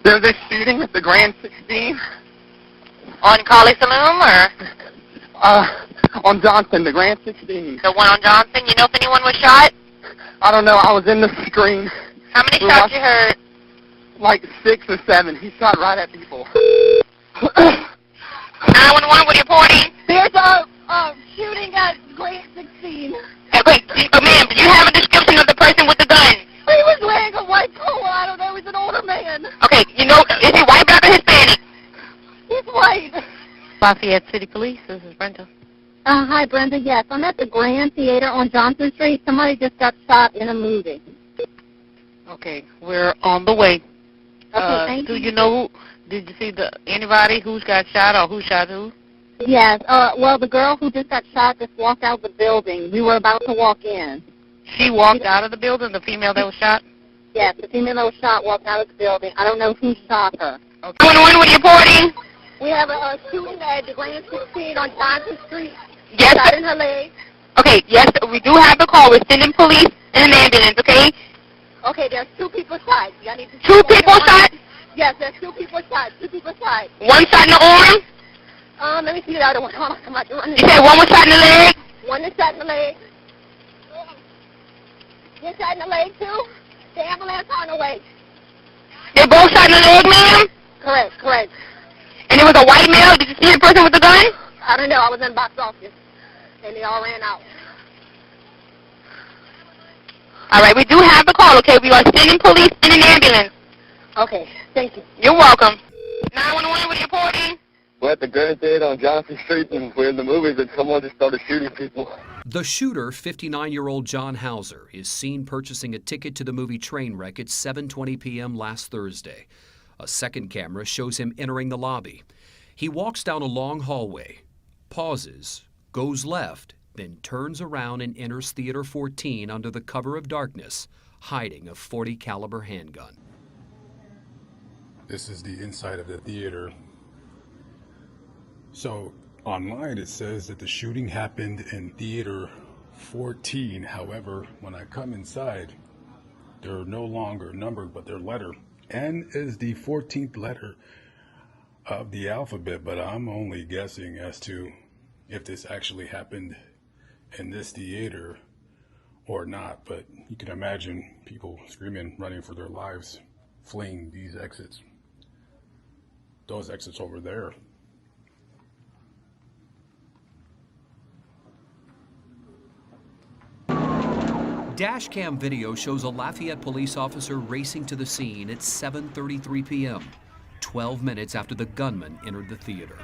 There's this shooting at the Grand 16. On Collie Saloon, or? On Johnson, the Grand 16. The one on Johnson? You know if anyone was shot? I don't know. I was in the screen. How many shots you heard? Like 6 or 7. He shot right at people. 911, what are you reporting? There's a shooting at Grand 16. Wait, ma'am, do you have a description of the person with the gun? He was wearing a white polo. I don't know. He's an older man. Okay, you know, is he white, black, or Hispanic? He's white. Lafayette City Police, this is Brenda. Hi, Brenda. Yes, I'm at the Grand Theater on Johnson Street. Somebody just got shot in a movie. Okay, we're on the way. Okay, thank you. Do you know, did you see anybody who's got shot or who shot who? Yes, well, the girl who just got shot just walked out of the building. We were about to walk in. She walked out of the building, the female that was shot? Yes, the female that was shot walked out of the building. I don't know who shot her. Okay. 911, what are you reporting? We have a shooting at the Grand 16 on Johnson Street. Yes. Shot in her leg. Okay, yes, we do have the call. We're sending police and an ambulance, okay? Okay, there's 2 people shot. Y'all need to 2 people shot? Yes, there's 2 people shot. 2 people shot. One shot in the arm? Let me see the other one. Hold on, come on. You said one was shot in the leg? One is shot in the leg. You shot in the leg too? The ambulance on the way. They both shot in the leg, ma'am? Correct. And it was a white male? Did you see the person with the gun? I don't know. I was in box office. And they all ran out. All right, we do have the call, okay? We are sending police and an ambulance. Okay, thank you. You're welcome. 911, what are you reporting? We're at the Grand Theater on Johnson Street, and we're in the movies, and someone just started shooting people. The shooter, 59-year-old John Hauser, is seen purchasing a ticket to the movie Trainwreck at 7:20 p.m. last Thursday. A second camera shows him entering the lobby. He walks down a long hallway, pauses, goes left, then turns around and enters Theater 14 under the cover of darkness, hiding a .40 caliber handgun. This is the inside of the theater. So online it says that the shooting happened in Theater 14. However, when I come inside, they're no longer numbered, but they're letter. N is the 14th letter of the alphabet, but I'm only guessing as to if this actually happened in this theater or not. But you can imagine people screaming, running for their lives, fleeing these exits. Those exits over there. Dashcam video shows a Lafayette police officer racing to the scene at 7:33 p.m., 12 minutes after the gunman entered the theater.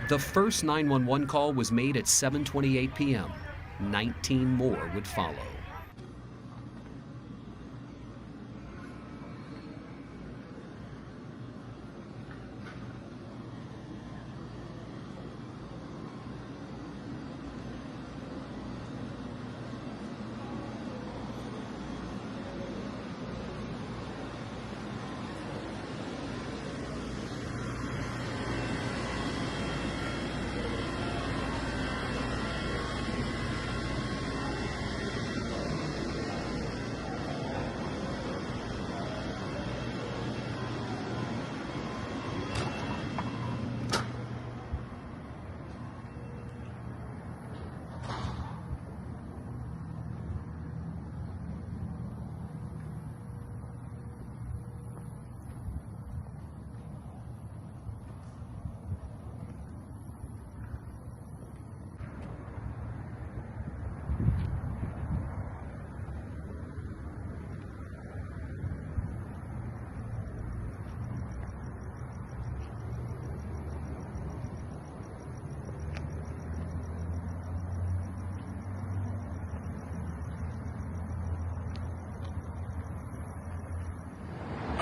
The first 911 call was made at 7:28 p.m. 19 more would follow.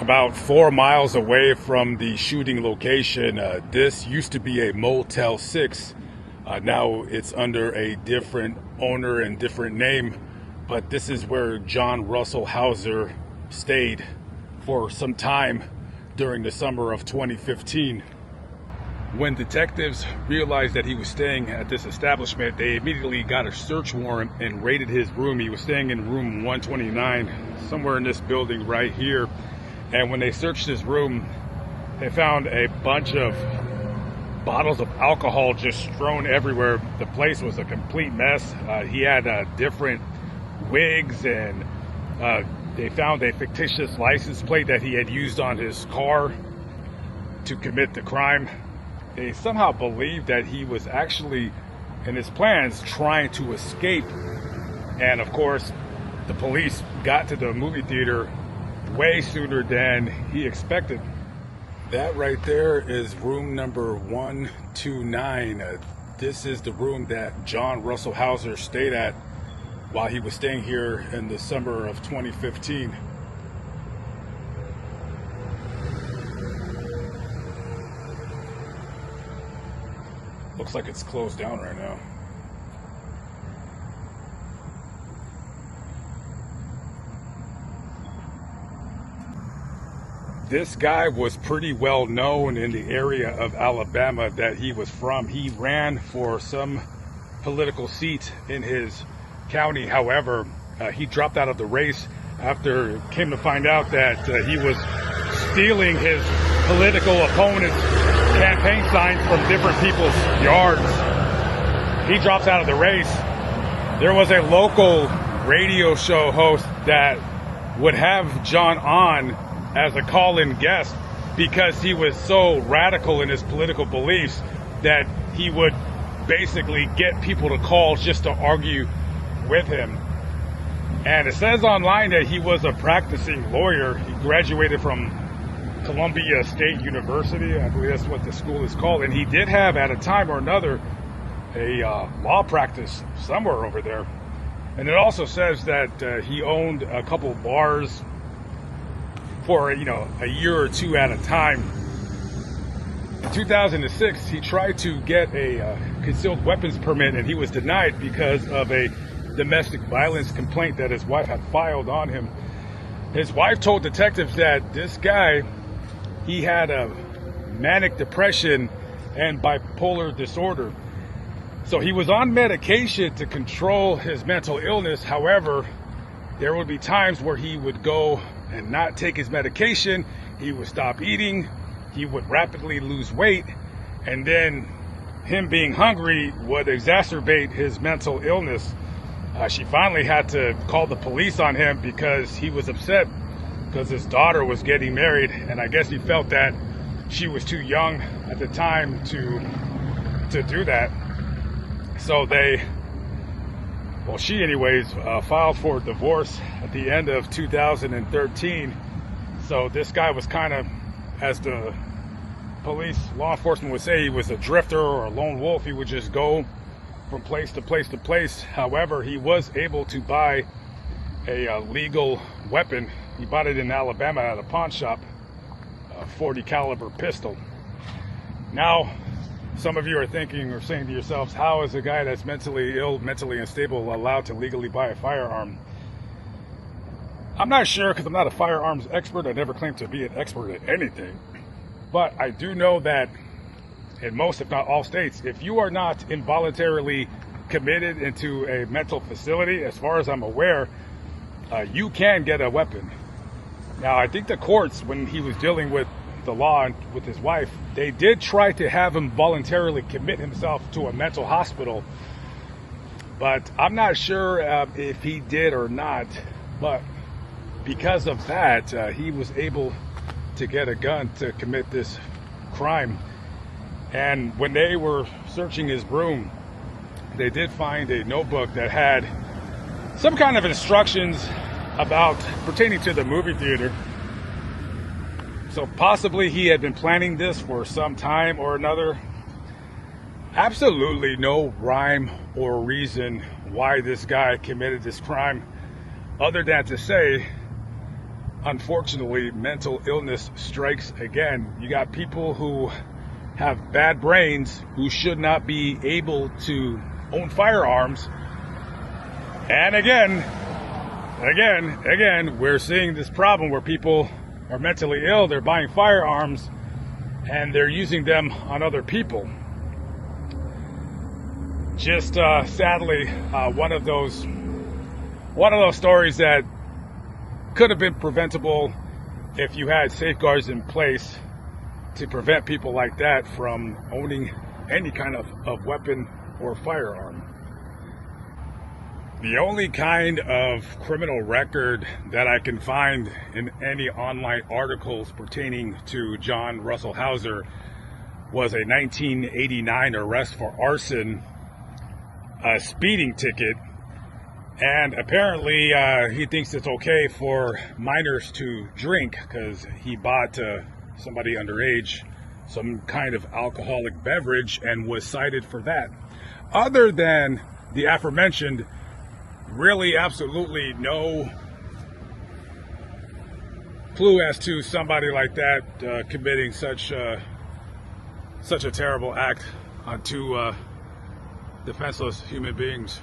About 4 miles away from the shooting location, this used to be a Motel 6. Now it's under a different owner and different name, but this is where John Russell Hauser stayed for some time during the summer of 2015. When detectives realized that he was staying at this establishment, they immediately got a search warrant and raided his room. He was staying in room 129, somewhere in this building right here. And when they searched his room, they found a bunch of bottles of alcohol just strewn everywhere. The place was a complete mess. He had different wigs, and they found a fictitious license plate that he had used on his car to commit the crime. They somehow believed that he was actually, in his plans, trying to escape. And of course, the police got to the movie theater way sooner than he expected. That right there is room number 129. This is the room that John Russell Hauser stayed at while he was staying here in the summer of 2015. Looks like it's closed down right now. This guy was pretty well known in the area of Alabama that he was from. He ran for some political seat in his county. However, he dropped out of the race after it came to find out that he was stealing his political opponent's campaign signs from different people's yards. He drops out of the race. There was a local radio show host that would have John on as a call-in guest because he was so radical in his political beliefs that he would basically get people to call just to argue with him. And it says online that he was a practicing lawyer. He graduated from Columbia State University. I believe that's what the school is called. And he did have, at a time or another, a law practice somewhere over there. And it also says that he owned a couple bars for a year or two at a time. In 2006, he tried to get a concealed weapons permit, and he was denied because of a domestic violence complaint that his wife had filed on him. His wife told detectives that this guy, he had a manic depression and bipolar disorder. So he was on medication to control his mental illness. However, there would be times where he would go and not take his medication. He would stop eating. He would rapidly lose weight. And then him being hungry would exacerbate his mental illness. She finally had to call the police on him because he was upset because his daughter was getting married. And I guess he felt that she was too young at the time to do that. So she anyways filed for divorce at the end of 2013. So this guy was kind of, as the police, law enforcement would say, he was a drifter or a lone wolf. He would just go from place to place to place. However, he was able to buy a legal weapon. He bought it in Alabama at a pawn shop, a .40 caliber pistol. Now, some of you are thinking or saying to yourselves, how is a guy that's mentally ill, mentally unstable, allowed to legally buy a firearm? I'm not sure because I'm not a firearms expert. I never claimed to be an expert at anything. But I do know that in most, if not all states, if you are not involuntarily committed into a mental facility, as far as I'm aware, you can get a weapon. Now, I think the courts, when he was dealing with the law with his wife, they did try to have him voluntarily commit himself to a mental hospital, but I'm not sure if he did or not. But because of that, he was able to get a gun to commit this crime. And when they were searching his room, they did find a notebook that had some kind of instructions about pertaining to the movie theater. So possibly he had been planning this for some time or another. Absolutely no rhyme or reason why this guy committed this crime, other than to say, unfortunately, mental illness strikes again. You got people who have bad brains who should not be able to own firearms. And again, we're seeing this problem where people are mentally ill, they're buying firearms, and they're using them on other people. Just sadly, one of those stories that could have been preventable if you had safeguards in place to prevent people like that from owning any kind of weapon or firearm. The only kind of criminal record that I can find in any online articles pertaining to John Russell Hauser was a 1989 arrest for arson, a speeding ticket, and apparently he thinks it's okay for minors to drink because he bought somebody underage some kind of alcoholic beverage and was cited for that. Other than the aforementioned, really absolutely no clue as to somebody like that committing such a terrible act on two defenseless human beings.